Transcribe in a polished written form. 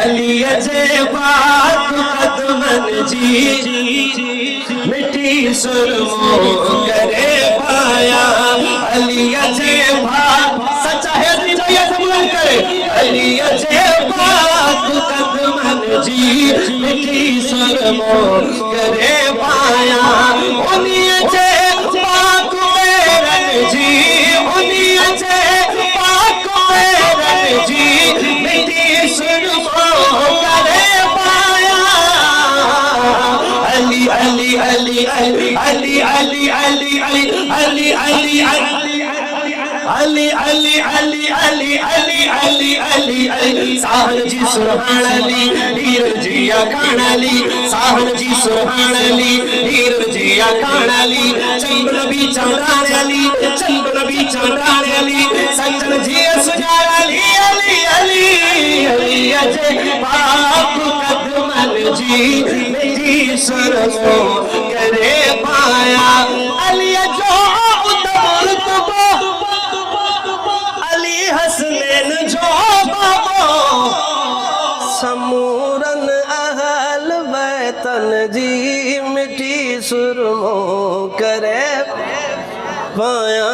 अली जे पाक कदमन जी मिठी सुरमो करे पाया अली जे पाक सच्चा है भैया सब करे अली जे पाक कदमन जी मिठी सुरमो करे पाया उन्हीं जे पाक मेरन जी उन्हीं जे पाक मेरन जी मिठी सुरमो करे पाया अली अली अली अली अली अली अली अली अली अली अली अली अली अली अली अली अली साहन जी सुभान अली हीर जिया खान अली साहन जी सुभान अली हीर जिया खान अली चंद नबी चंद्रान अली चंद नबी चंद्रान अली संजन जी सुजान अली अली अली अली अजय पाक कदमन जी मेरी सुरमो करे पाया अली जो उतम अली हसनैन जो बाबो समूरन अहल वतन जी मिठी सुरमो करे पाया।